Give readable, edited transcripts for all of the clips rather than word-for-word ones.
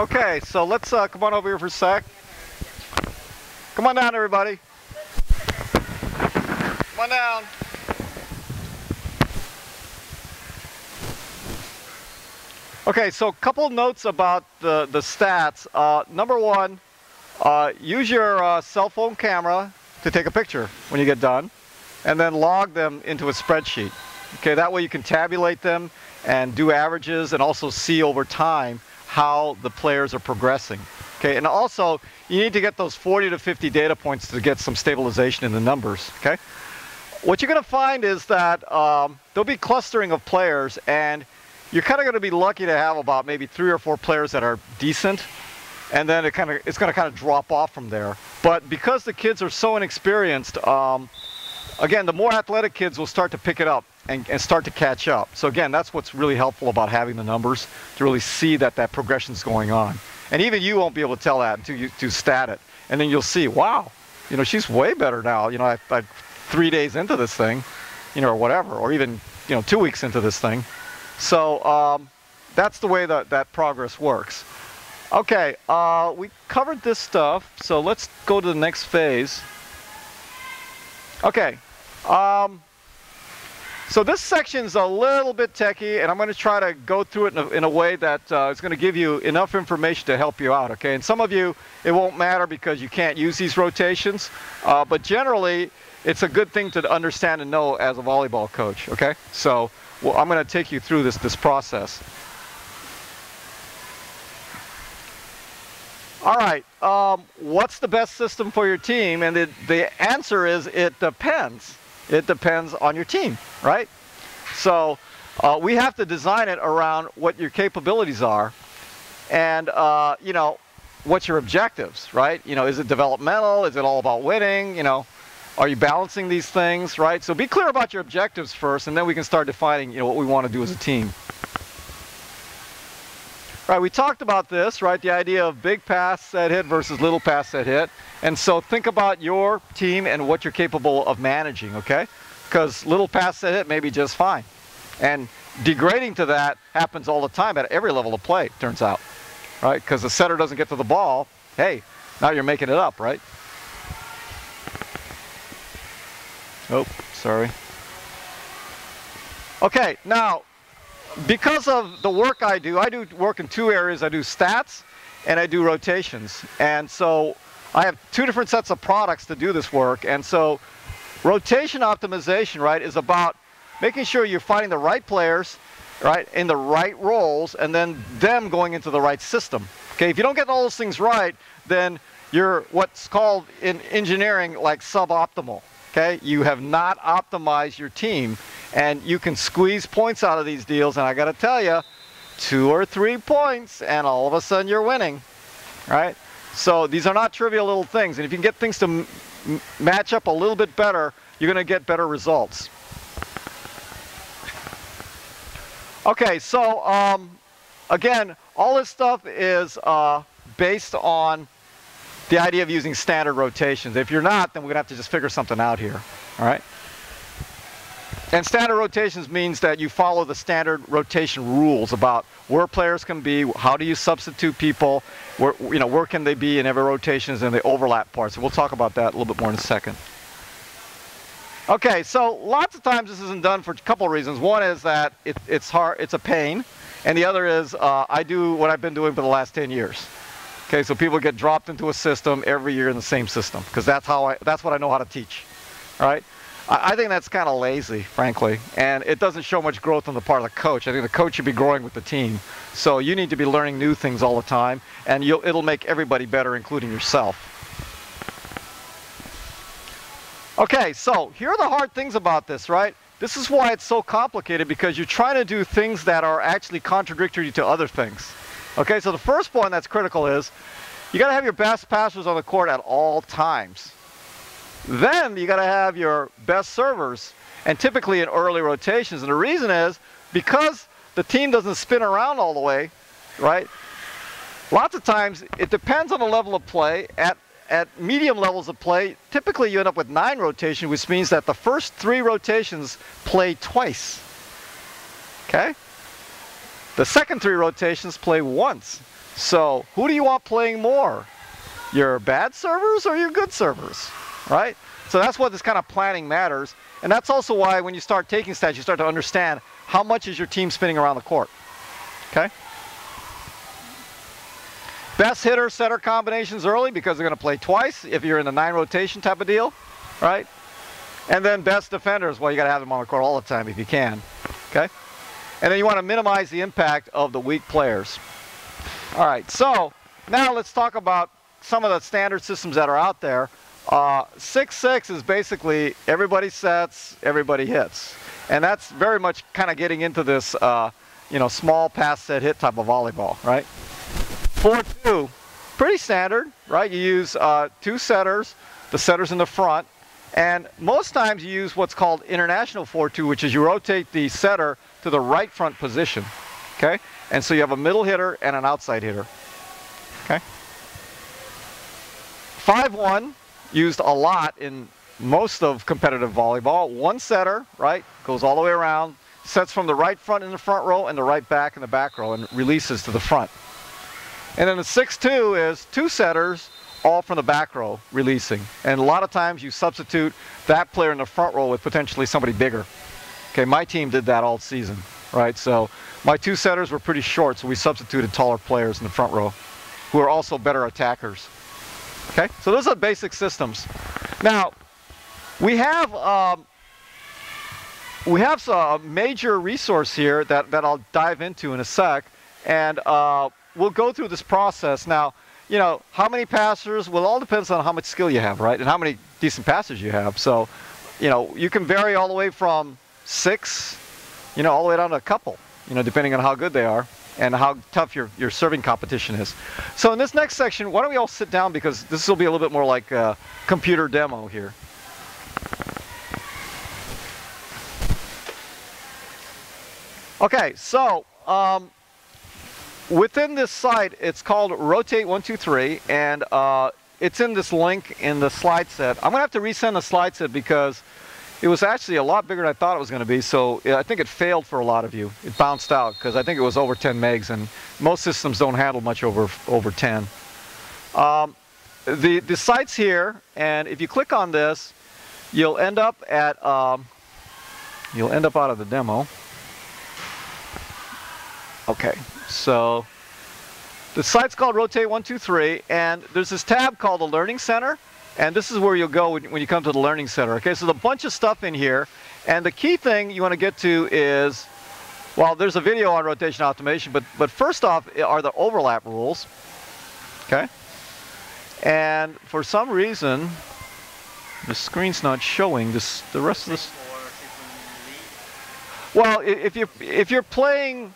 Okay, so let's come on over here for a sec. Come on down, everybody. Come on down. Okay, so a couple of notes about the stats. Number one, use your cell phone camera to take a picture when you get done, and then log them into a spreadsheet. Okay, that way you can tabulate them and do averages and also see over time how the players are progressing. Okay, and also you need to get those 40 to 50 data points to get some stabilization in the numbers. Okay, what you're going to find is that there'll be clustering of players, and you're kind of going to be lucky to have about maybe 3 or 4 players that are decent, and then it's going to kind of drop off from there. But because the kids are so inexperienced, again, the more athletic kids will start to pick it up and start to catch up. So again, that's what's really helpful about having the numbers, to really see that progression's going on. And even you won't be able to tell that until you stat it. And then you'll see, wow, you know, she's way better now. You know, I'm 3 days into this thing, you know, or whatever, or even, you know, 2 weeks into this thing. So that's the way that progress works. Okay, we covered this stuff, so let's go to the next phase. Okay, so this section's a little bit techy, and I'm going to try to go through it in a way that is going to give you enough information to help you out, okay? And some of you, it won't matter because you can't use these rotations, but generally, it's a good thing to understand and know as a volleyball coach, okay? So well, I'm going to take you through this process. All right, what's the best system for your team? And the answer is it depends. It depends on your team, right? So we have to design it around what your capabilities are and, you know, what's your objectives, right? You know, is it developmental? Is it all about winning? You know, are you balancing these things, right? So be clear about your objectives first, and then we can start defining, you know, what we want to do as a team. Right, we talked about this, right? The idea of big pass set hit versus little pass set hit. And so think about your team and what you're capable of managing, okay? Because little pass set hit may be just fine. And degrading to that happens all the time at every level of play, turns out, right? Because the setter doesn't get to the ball, hey, now you're making it up, right? Oh, sorry. Okay, now, because of the work I do work in 2 areas. I do stats and I do rotations. And so I have 2 different sets of products to do this work. And so rotation optimization, right, is about making sure you're finding the right players, right, in the right roles, and then them going into the right system. Okay, if you don't get all those things right, then you're what's called in engineering like suboptimal. Okay, you have not optimized your team, and you can squeeze points out of these deals, and I got to tell you, 2 or 3 points, and all of a sudden you're winning, right? So these are not trivial little things, and if you can get things to match up a little bit better, you're going to get better results. Okay, so again, all this stuff is based on the idea of using standard rotations. If you're not, then we're going to have to just figure something out here, all right? And standard rotations means that you follow the standard rotation rules about where players can be, how do you substitute people, where, you know, where can they be in every rotations and the overlap parts. So we'll talk about that a little bit more in a second. Okay, so lots of times this isn't done for a couple of reasons. One is that it's hard, it's a pain, and the other is I do what I've been doing for the last 10 years. Okay, so people get dropped into a system every year in the same system because that's what I know how to teach, all right? I think that's kind of lazy, frankly, and it doesn't show much growth on the part of the coach. I think the coach should be growing with the team. So you need to be learning new things all the time, and it'll make everybody better, including yourself. Okay, so here are the hard things about this, right? This is why it's so complicated, because you're trying to do things that are actually contradictory to other things. Okay, so the first point that's critical is you got to have your best passers on the court at all times. Then you got to have your best servers, and typically in early rotations. And the reason is because the team doesn't spin around all the way, right? Lots of times it depends on the level of play. At medium levels of play, typically you end up with 9 rotations, which means that the first 3 rotations play twice. Okay? The second 3 rotations play once. So who do you want playing more? Your bad servers or your good servers, right? So that's what this kind of planning matters. And that's also why when you start taking stats, you start to understand how much is your team spinning around the court, okay? Best hitter, setter combinations early because they're going to play twice if you're in the 9 rotation type of deal, right? And then best defenders, well, you got to have them on the court all the time if you can, okay? And then you want to minimize the impact of the weak players. All right, so now let's talk about some of the standard systems that are out there. 6-6 is basically everybody sets, everybody hits. And that's very much kind of getting into this, you know, small pass set hit type of volleyball, right? 4-2, pretty standard, right? You use 2 setters, the setter's in the front. And most times you use what's called international 4-2, which is you rotate the setter to the right front position, okay? And so you have a middle hitter and an outside hitter, okay? 5-1, used a lot in most of competitive volleyball. 1 setter, right, goes all the way around, sets from the right front in the front row and the right back in the back row and releases to the front. And then the 6-2 is 2 setters, all from the back row, releasing. And a lot of times you substitute that player in the front row with potentially somebody bigger. Okay, my team did that all season, right? So my 2 setters were pretty short, so we substituted taller players in the front row who are also better attackers. Okay, so those are basic systems. Now, we have a major resource here that I'll dive into in a sec, and we'll go through this process. Now, you know, how many passers, well, it all depends on how much skill you have, right? And how many decent passers you have. So, you know, you can vary all the way from 6, you know, all the way down to a couple, you know, depending on how good they are and how tough your serving competition is. So in this next section, why don't we all sit down, because this will be a little bit more like a computer demo here. Okay, so within this site, it's called Rotate 123, and it's in this link in the slide set. I'm gonna have to resend the slide set because it was actually a lot bigger than I thought it was going to be, so I think it failed for a lot of you. It bounced out because I think it was over 10 megs, and most systems don't handle much over 10. The site's here, and if you click on this, you'll end up at out of the demo. Okay, so the site's called Rotate 123, and there's this tab called the Learning Center. And this is where you'll go when you come to the Learning Center. Okay, so there's a bunch of stuff in here. And the key thing you want to get to is, well, there's a video on rotation optimization, but first off are the overlap rules. Okay? And for some reason, the screen's not showing this, the rest of this. Well, if you're playing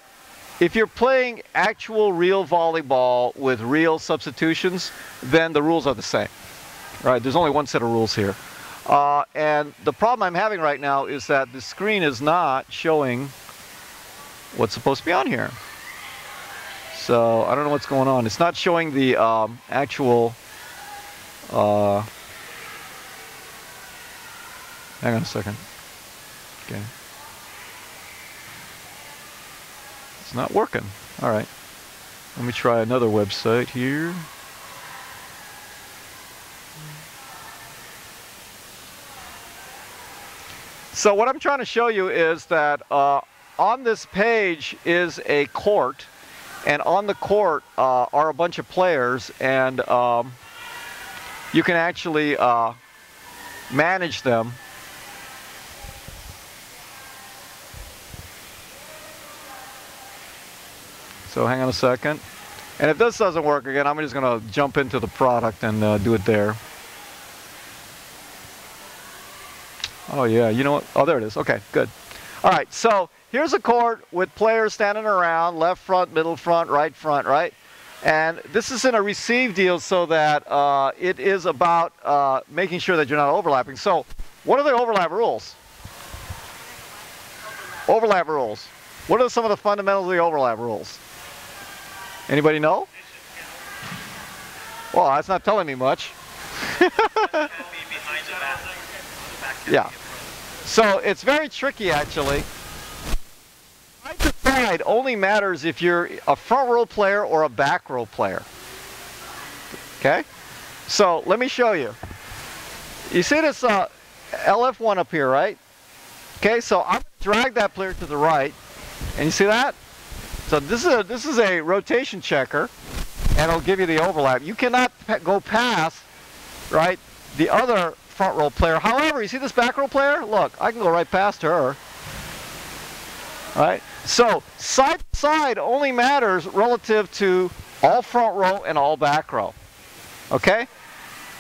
actual real volleyball with real substitutions, then the rules are the same. Right, there's only one set of rules here. And the problem I'm having right now is that the screen is not showing what's supposed to be on here. So I don't know what's going on. It's not showing the actual... hang on a second. Okay. It's not working. All right. Let me try another website here. So what I'm trying to show you is that on this page is a court, and on the court are a bunch of players, and you can actually manage them. So hang on a second. And if this doesn't work again, I'm just going to jump into the product and do it there. Oh yeah, you know what? Oh, there it is. Okay, good. All right, so here's a court with players standing around, left front, middle front, right? And this is in a receive deal so that it is about making sure that you're not overlapping. So what are the overlap rules? Overlap rules. What are some of the fundamentals of the overlap rules? Anybody know? Well, that's not telling me much. Yeah. So it's very tricky, actually. I side only matters if you're a front row player or a back row player. Okay? So let me show you. You see this LF1 up here, right? Okay, so I'm going to drag that player to the right. And you see that? So this is a rotation checker, and it'll give you the overlap. You cannot go past, right, the other front row player. However, you see this back row player? Look, I can go right past her. Right? So side to side only matters relative to all front row and all back row. Okay?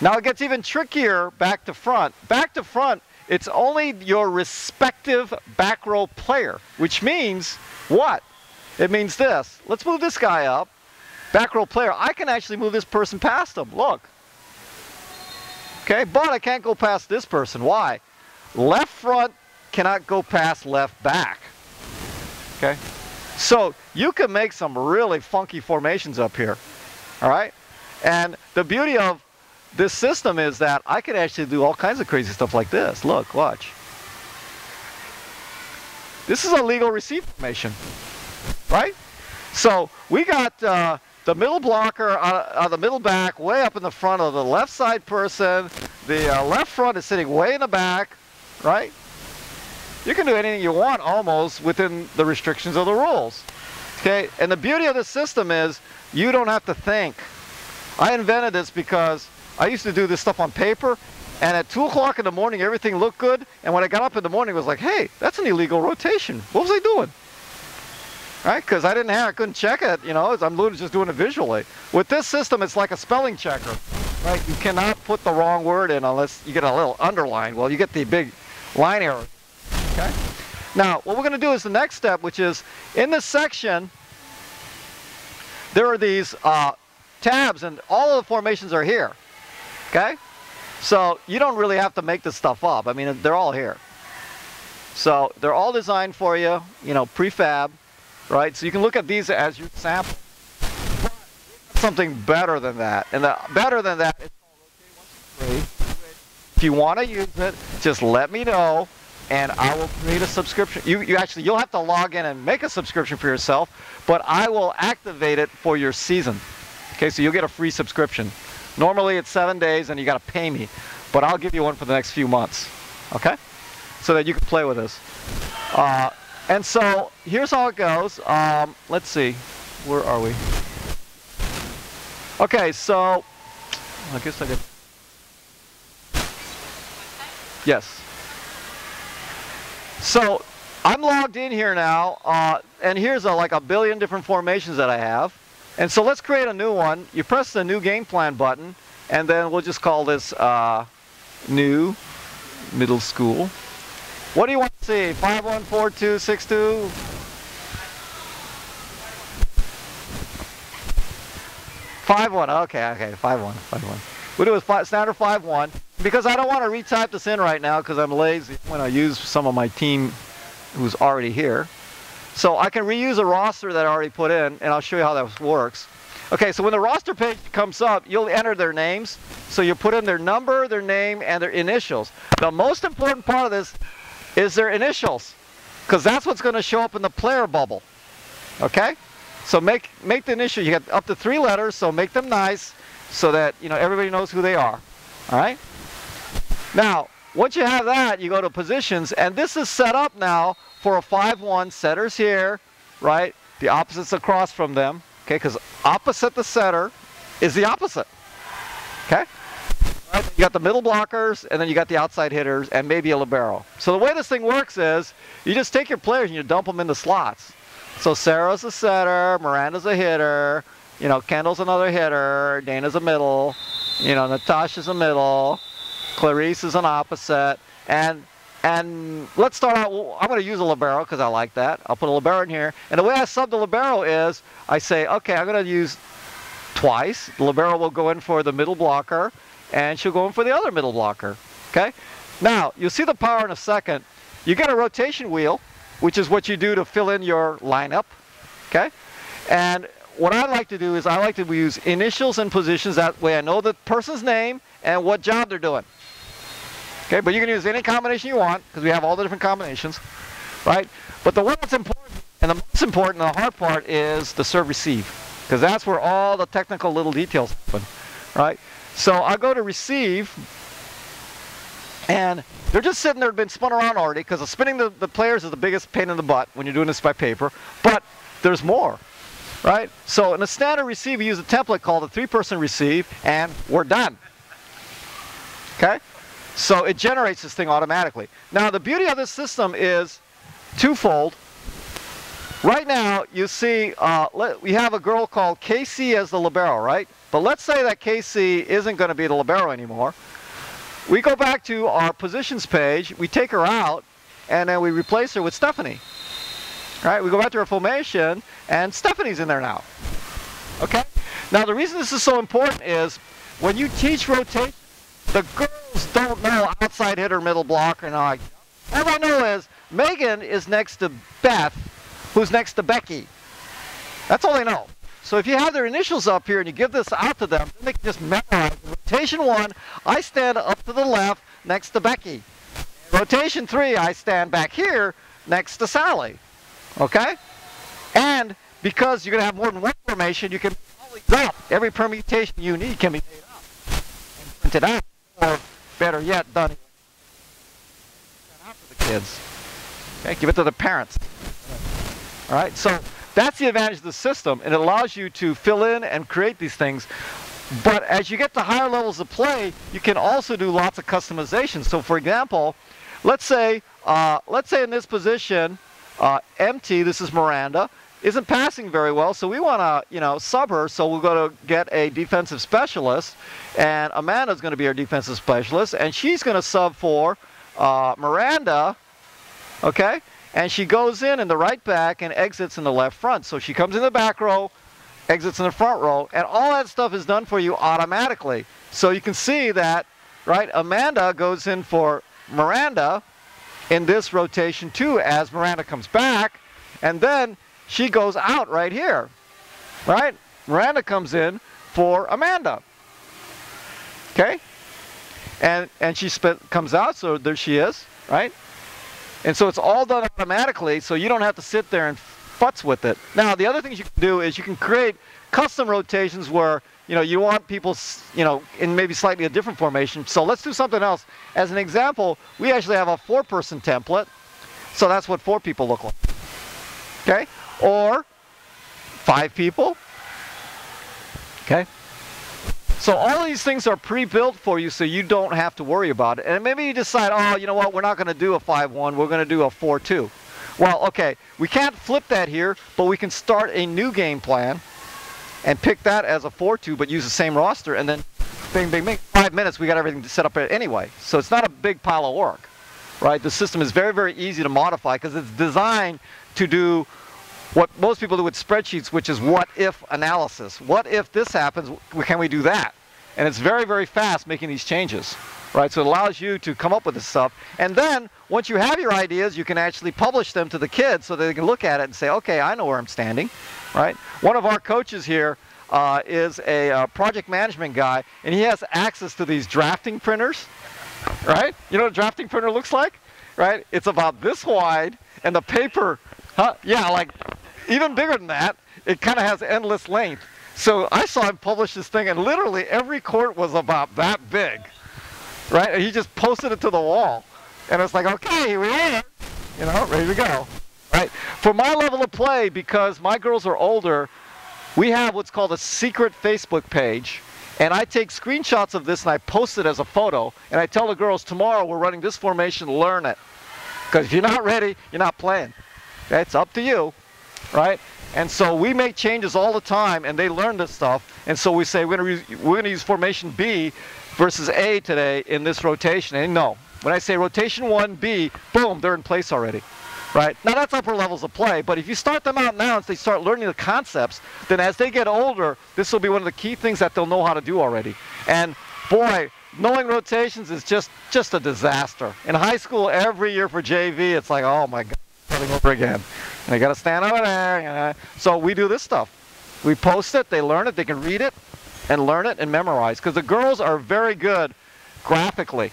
Now it gets even trickier back to front. Back to front, it's only your respective back row player, which means what? It means this. Let's move this guy up. Back row player. I can actually move this person past him. Look. Okay, but I can't go past this person. Why? Left front cannot go past left back. Okay? So you can make some really funky formations up here. All right? And the beauty of this system is that I can actually do all kinds of crazy stuff like this. Look, watch. This is a legal receive formation. Right? So we got the middle blocker, the middle back, way up in the front of the left side person. The left front is sitting way in the back, right? You can do anything you want almost within the restrictions of the rules. Okay, and the beauty of this system is you don't have to think. I invented this because I used to do this stuff on paper, and at 2 o'clock in the morning everything looked good, and when I got up in the morning it was like, hey, that's an illegal rotation. What was I doing? Right? Because I couldn't check it, you know, I'm literally just doing it visually. With this system, it's like a spelling checker, right? You cannot put the wrong word in unless you get a little underline. Well, you get the big line error, okay? Now, what we're going to do is the next step, which is in this section, there are these tabs, and all of the formations are here, okay? So you don't really have to make this stuff up. I mean, they're all here. So they're all designed for you, you know, prefab. Right, so you can look at these as your sample. But something better than that, and better than that is called OK 123. If you want to use it, just let me know, and I will create a subscription. You'll have to log in and make a subscription for yourself, but I will activate it for your season. Okay, so you'll get a free subscription. Normally it's 7 days, and you got to pay me, but I'll give you one for the next few months. Okay, so that you can play with this. And so here's how it goes. Let's see, where are we? Okay, so I guess I could. Yes. So I'm logged in here now, and here's like a billion different formations that I have. And so let's create a new one. You press the new game plan button, and then we'll just call this new middle school. What do you want to see? 514262? 51. Okay, 51. We'll do a standard 51 because I don't want to retype this in right now because I'm lazy when I use some of my team who's already here. So I can reuse a roster that I already put in, and I'll show you how that works. Okay, so when the roster page comes up, you'll enter their names. So you put in their number, their name, and their initials. The most important part of this is their initials, because that's what's going to show up in the player bubble. Okay, so make the initial. You get up to 3 letters, so make them nice, so that everybody knows who they are. All right. Now, once you have that, you go to positions, and this is set up now for a 5-1. Setters here, right? The opposites across from them. Okay, because opposite the setter is the opposite. Okay. You got the middle blockers, and then you got the outside hitters, and maybe a libero. So the way this thing works is, you just take your players and you dump them in the slots. So Sarah's a setter, Miranda's a hitter, Kendall's another hitter, Dana's a middle, Natasha's a middle, Clarice is an opposite, and let's start out. I'm going to use a libero because I like that. I'll put a libero in here, and the way I sub the libero is, I say, okay, I'm going to use twice. The libero will go in for the middle blocker, and she'll go in for the other middle blocker, okay? Now, you'll see the power in a second. You get a rotation wheel, which is what you do to fill in your lineup, okay? And what I like to do is I like to use initials and positions. That way I know the person's name and what job they're doing, okay? But you can use any combination you want because we have all the different combinations, right? But the one that's important, And the most important, the hard part is the serve receive, because that's where all the technical little details happen, right? So I go to receive, and they're just sitting there, been spun around already, because the spinning the players is the biggest pain in the butt when you're doing this by paper, but there's more, right? So in a standard receive, we use a template called a 3-person receive, and we're done, okay? So it generates this thing automatically. Now the beauty of this system is twofold. Right now, you see, we have a girl called Casey as the libero, right? But let's say that Casey isn't going to be the libero anymore. We go back to our positions page, we take her out, and then we replace her with Stephanie. Right? We go back to our formation, and Stephanie's in there now. Okay? Now, the reason this is so important is when you teach rotation, the girls don't know outside hitter, middle blocker, and all. All I know is Megan is next to Beth, who's next to Becky. That's all they know. So if you have their initials up here and you give this out to them, then they can just memorize. Rotation 1, I stand up to the left next to Becky. Rotation 3, I stand back here next to Sally. Okay? And because you're going to have more than one formation, you can always up. Every permutation you need can be made up and printed out. Or better yet, done out for the kids. Okay? Give it to the parents. All right? So that's the advantage of the system, and it allows you to fill in and create these things. But as you get to higher levels of play, you can also do lots of customization. So for example, let's say in this position, empty, this is Miranda, isn't passing very well, so we want to, sub her, so we'll go to get a defensive specialist, and Amanda's going to be our defensive specialist, and she's going to sub for Miranda, okay? And she goes in the right back and exits in the left front. So she comes in the back row, exits in the front row, and all that stuff is done for you automatically. So you can see that, right, Amanda goes in for Miranda in this rotation too as Miranda comes back, and then she goes out right here, right? Miranda comes in for Amanda, okay? And she comes out, so there she is, right? And so it's all done automatically, so you don't have to sit there and futz with it. Now, the other things you can do is you can create custom rotations where, you want people, in maybe slightly a different formation. So let's do something else. As an example, we actually have a 4-person template. So that's what 4 people look like. Okay? Or 5 people. Okay? So all these things are pre-built for you so you don't have to worry about it. And maybe you decide, oh, you know what, we're not going to do a 5-1, we're going to do a 4-2. Well, okay, we can't flip that here, but we can start a new game plan and pick that as a 4-2, but use the same roster, and then bing, bing, bing, 5 minutes, we got everything set up anyway. So it's not a big pile of work, right? The system is very, very easy to modify because it's designed to do what most people do with spreadsheets, which is what-if analysis. What if this happens, can we do that? And it's very, very fast making these changes, right? So it allows you to come up with this stuff. And then, once you have your ideas, you can actually publish them to the kids so that they can look at it and say, okay, I know where I'm standing, right? One of our coaches here is a project management guy, and he has access to these drafting printers, right? You know what a drafting printer looks like, right? It's about this wide, and the paper, yeah, like even bigger than that. It kind of has endless length. So I saw him publish this thing, and literally every quart was about that big, right? And he just posted it to the wall. And it's like, okay, here we are, ready to go, right? For my level of play, because my girls are older, we have what's called a secret Facebook page. And I take screenshots of this and I post it as a photo. And I tell the girls, tomorrow we're running this formation, learn it. Because if you're not ready, you're not playing. Okay? It's up to you, right? And so we make changes all the time, and they learn this stuff. And so we say we're going to use formation B versus A today in this rotation. And no, when I say rotation 1B, boom, they're in place already, right? Now that's upper levels of play, but if you start them out now and they start learning the concepts, then as they get older, this will be one of the key things that they'll know how to do already. And boy, knowing rotations is just a disaster. In high school, every year for JV, it's like, oh my God, starting over again. And they got to stand over there. So we do this stuff. We post it, they learn it, they can read it and learn it and memorize. Because the girls are very good graphically,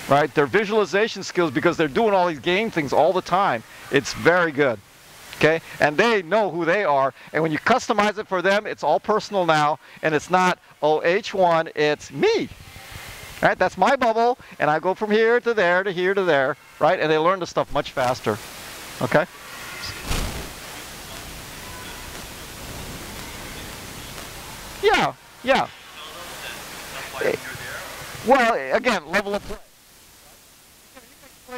right? Their visualization skills, because they're doing all these game things all the time, it's very good. Okay, and they know who they are, and when you customize it for them, it's all personal now, and it's not, oh, H1, it's me. Right, that's my bubble, and I go from here to there to here to there, right, and they learn the stuff much faster. Okay? Yeah, yeah. Well, again, level of play.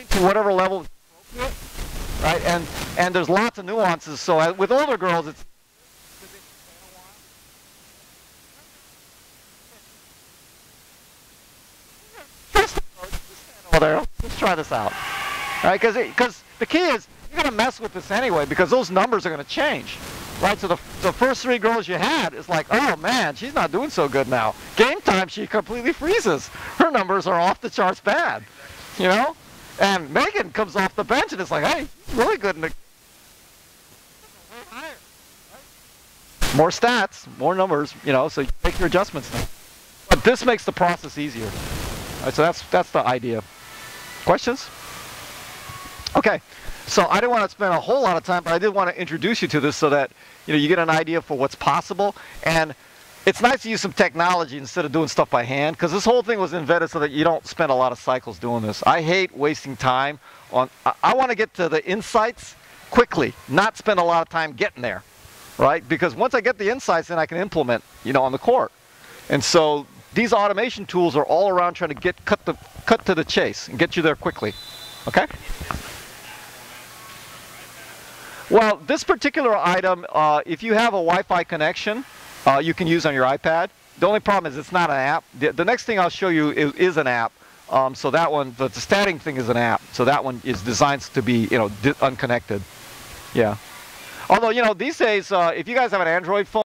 To whatever level is appropriate, right? And there's lots of nuances. So with older girls, it's just there. Let's try this out, all right? Because the key is you're gonna mess with this anyway because those numbers are gonna change, right? So the first 3 girls you had is like, oh man, she's not doing so good now. Game time, she completely freezes. Her numbers are off the charts bad, you know. And Megan comes off the bench and it's like, hey, really good in the more stats, more numbers, you know, so you make your adjustments now. But this makes the process easier. All right, so that's the idea. Questions? Okay, so I didn't want to spend a whole lot of time, but I did want to introduce you to this so that you get an idea for what's possible. And it's nice to use some technology instead of doing stuff by hand, because this whole thing was invented so that you don't spend a lot of cycles doing this. I hate wasting time on. I want to get to the insights quickly, not spend a lot of time getting there, right? Because once I get the insights, then I can implement, on the court. And so these automation tools are all around trying to cut to the chase and get you there quickly. Okay? Well, this particular item, if you have a Wi-Fi connection, you can use on your iPad. The only problem is it's not an app. The next thing I'll show you is an app. So that one, the statting thing is an app. So that one is designed to be, unconnected. Yeah. Although, these days, if you guys have an Android phone,